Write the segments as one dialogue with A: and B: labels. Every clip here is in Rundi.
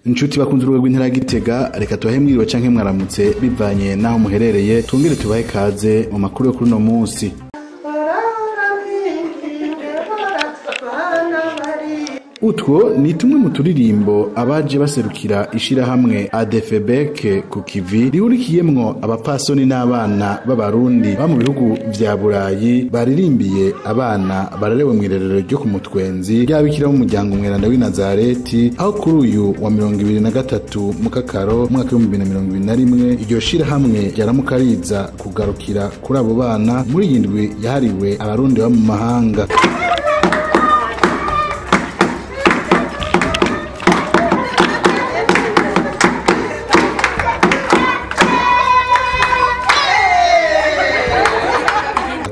A: Inshuti bakunze urugo rw'intara Gitega, reka tubahe mwiriwe canke mwaramutse bivanye naho muherereye, twongere tubahe kaze mu makuru yo kuri no munsi. Utwo ni tumwe mu turirimbo abaje baserukira ishirahamwe ADFBK ku Kivi rihurikiyemwo abapasoni n'abana b'abarundi ba mu bihugu vya Burayi baririmbiye abana bararewe mw'irerero ryo ku Mutwenzi ryabikira mu muryango mweranda w'i Nazareti, aho kuri uyu wa 2023 mu Kakaro mwaka wa 2021 iryo shirahamwe ryaramukariza kugarukira kuri abo bana muri yindwi yahariwe abarundi ba mu mahanga.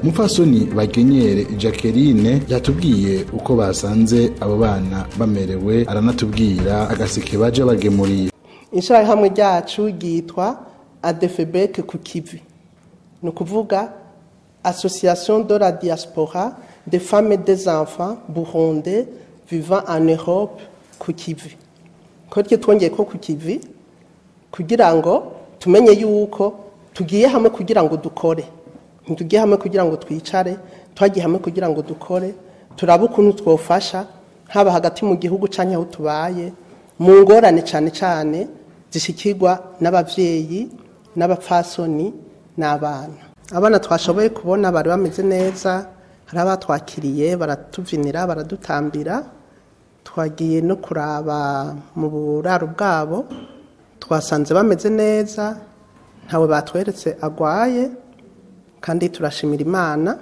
A: Mufasoni Bakenyere Jacqueline yatubwiye uko basanze abo bana bamerewe, aranatubwira agaseke baje bagemuriye.
B: Ishirahamwe ryacu ryitwa ADFBK ku Kivi, no kuvuga Association de la Diaspora des Femmes et des Enfants Burundais vivant en Europe ku Kivi. Ko twongeye ko ku Kivi kugira ngo tumenye yuko tugiye hamwe kugira ngo dukore. Tugiye hamwe kugira ngo twicare, twagiye hamwe kugira ngo dukore, turabe ukuntu twofasha haba hagati mu gihugu canke aho tubaye mu ngorane cane zishikirwa n'abavyeyi n'abapfasoni n'abana. Abana twashoboye kubona bari bameze neza, hari abatwakiriye baratuvinira baradutambira, twagiye no kuraba mu buraro bwabo twasanze bameze neza, ntawe batweretse agwaye kandi turashimira Imana.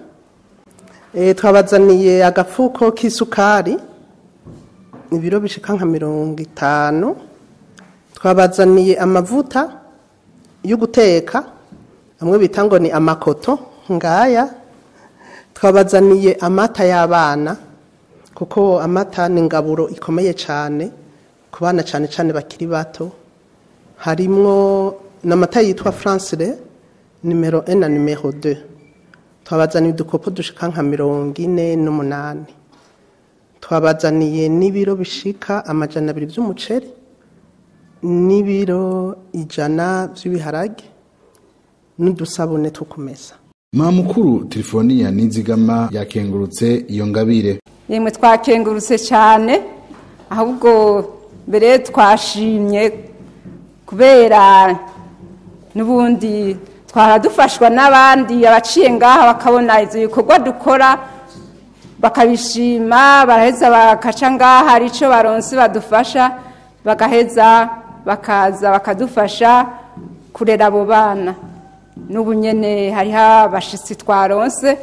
B: Twabazaniye agafuko k'isukari ibiro bishika nka 50, twabazaniye amavuta yo guteka amwe bita ngo ni amakoto ngaya, twabazaniye amata y'abana kuko amata ni ngaburo ikomeye cyane ku bana cyane bakiri bato. Harimwo n'amata yitwa Francais numero 1 na numero 2. Twabazaniye udukopo dushika nka 48. Twabazaniye n'ibiro bishika 200 by'umuceri n'ibiro 100 by'ibiharage n'udusabune tukumesa.
A: Mamukuru Trifonia Nizigama yakengurutse iyo ngabire.
C: Yemwe twakengurutse cyane, ahubwo mbere twashimye kubera nubundi twaradufashwa n'abandi abaciye ngaha bakabona izo bikorwa dukora bakabishima, baraheza bakaca ngaha ari ico baronse badufasha, bagaheza bakaza bakadufasha kurera abo bana. N'ubu nyene hariho abashitsi twaronse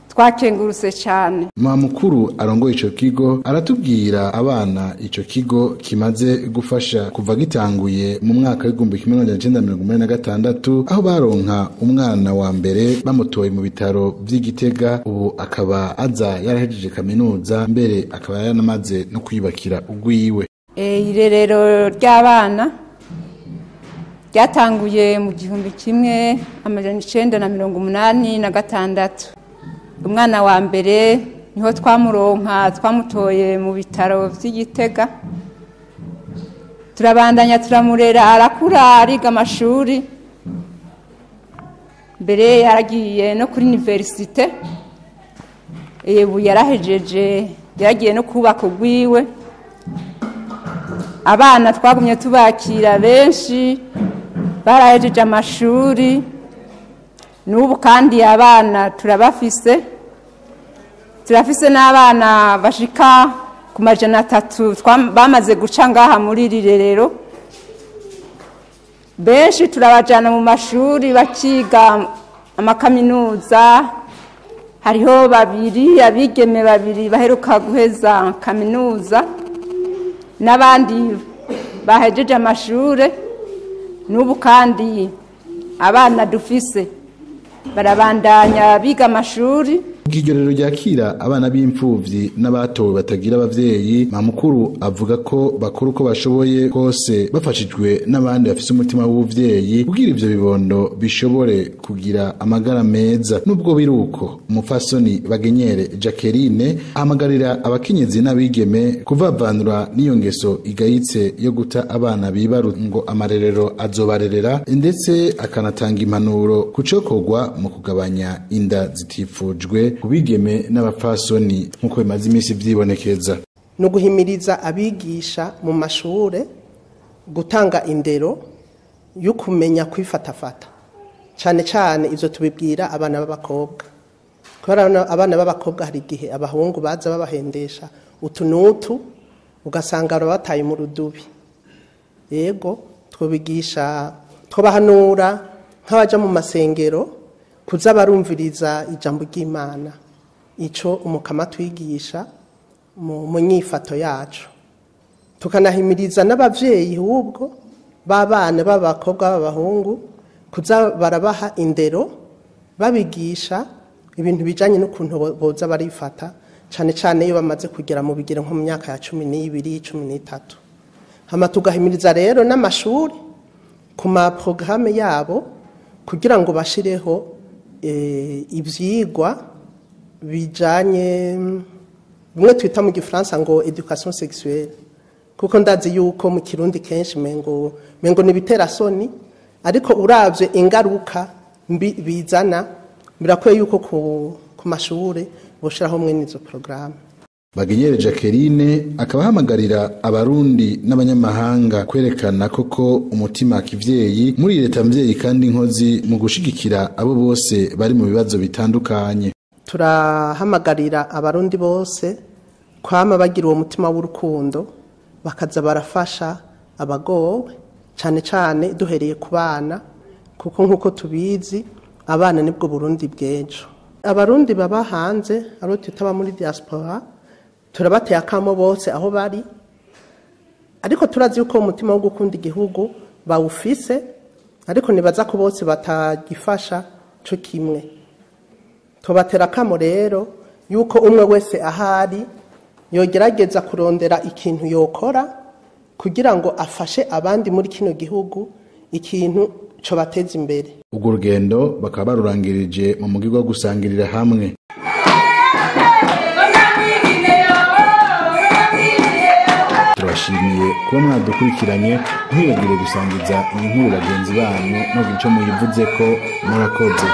C: twakengurutse cyane.
A: Mamukuru arongoye ico kigo aratubwira abana ico kigo kimaze gufasha kuva gitanguye mu mwaka w'1986, aho baronka umwana wa mbere bamutoye mu bitaro vy'Igitega, ubu akaba aza yarahejeje kaminuza, mbere akaba yanamaze no kwibakira ugwiwe.
C: Irerero ry'abana ryatanguye mu 1986. Umwana wa mbere niho twamuronka, twamutoye mu bitaro vy'Igitega, turabandanya turamurera arakura ariga amashuri, mbere yaragiye no kuri universite, ubu yarahejeje, yaragiye no kubaka ugwiwe. Abana twagumye tubakira benshi barahejeje amashuri, n'ubu kandi abana turafise n'abana bashika ku 300 bamaze guca ngaha muri rirerero. Benshi turabajana mu mashuri bakiga amakaminuza, hariho abigeme babiri baheruka guheza kaminuza, n'abandi bahejeje amashure. N'ubu kandi abana dufise barabandanya biga amashuri,
A: iryo rero ryakira abana b'imfuvyi n'abatowe batagira abavyeyi Mamukuru avuga ko bakora uko bashoboye kose bafashijwe n'abandi bafise umutima w'ubuvyeyi kugira ivyo bibondo bishobore kugira amagara meza. Nubwo biruko umupfasoni Bagenyere Jacqueline ahamagarira abakenyezi n'abigeme kuvavanura n'iyo ngeso igayitse yo guta abana bibaru ngo amarerero azobarerera, ndetse akanatanga impanuro kucokorwa mu kugabanya inda zitifujwe kubigeme n'abapfasoni nk'uko bimaze iminsi vyibonekeza.
B: No guhimiriza abigisha mu mashure gutanga indero yo kumenya kwifatafata, cyane cyane ivyo tubibwira abana b'abakobwa. Kubera abana b'abakobwa hari igihe abahungu baza babahendesha utunutu ugasanga bataye mu rudubi. Yego twobigisha twobahanura nk'abaja mu masengero kuza barumviriza ijambo ry'Imana, ico umukama twigisha mu nyifato yacu. Tukanahimiriza n'abavyeyi hubwo b'abana b'abakobwa b'abahungu kuza barabaha indero babigisha ibintu bijanye n'ukuntu boza barifata, cyane cyane iyo bamaze kugera mu bigero nko mu myaka ya 12 13. Hama tugahimiriza rero n'amashuri ku ma programme yabo kugira ngo bashireho ivyigwa bijanye bimwe twita mu Gifaransa ngo education sexuelle, kuko ndazi yuko mu Kirundi kenshi mengo nibitera soni, ariko uravye ingaruka mbi bizana birakwiye yuko ku mashure boshiraho mwe nizo programme.
A: Bagenyere Jacqueline akaba hamagarira abarundi n'abanyamahanga kwerekana koko umutima kivyeyi muri leta mvyeyi kandi inkozi mu gushigikira abo bose bari mu bibazo bitandukanye. Turahamagarira abarundi bose kwama bagira uwo mutima w'urukundo bakaza barafasha abagowe, cyane cyane duhereye ku bana, kuko nkuko tubizi abana nibwo Burundi bw'ejo. Abarundi baba hanze aro tutaba muri diaspora turabateye akamo bose aho bari, ariko turazi yuko umutima wo gukunda igihugu bawufise, ariko nibaza ko bose batagifasha cyo kimwe. Tubatera akamo rero yuko umwe wese ahari yogerageza kurondera ikintu yokora kugira ngo afashe abandi muri kino gihugu ikintu cyo bateza imbere. Ubwo rugendo bakaba barurangirije mu mugirwa wo gusangirira hamwe. Turashimiye kuba mwadukurikiranye, ntibagire gusangiza inkuru bagenzi banyu no gico muyivuze ko murakoze.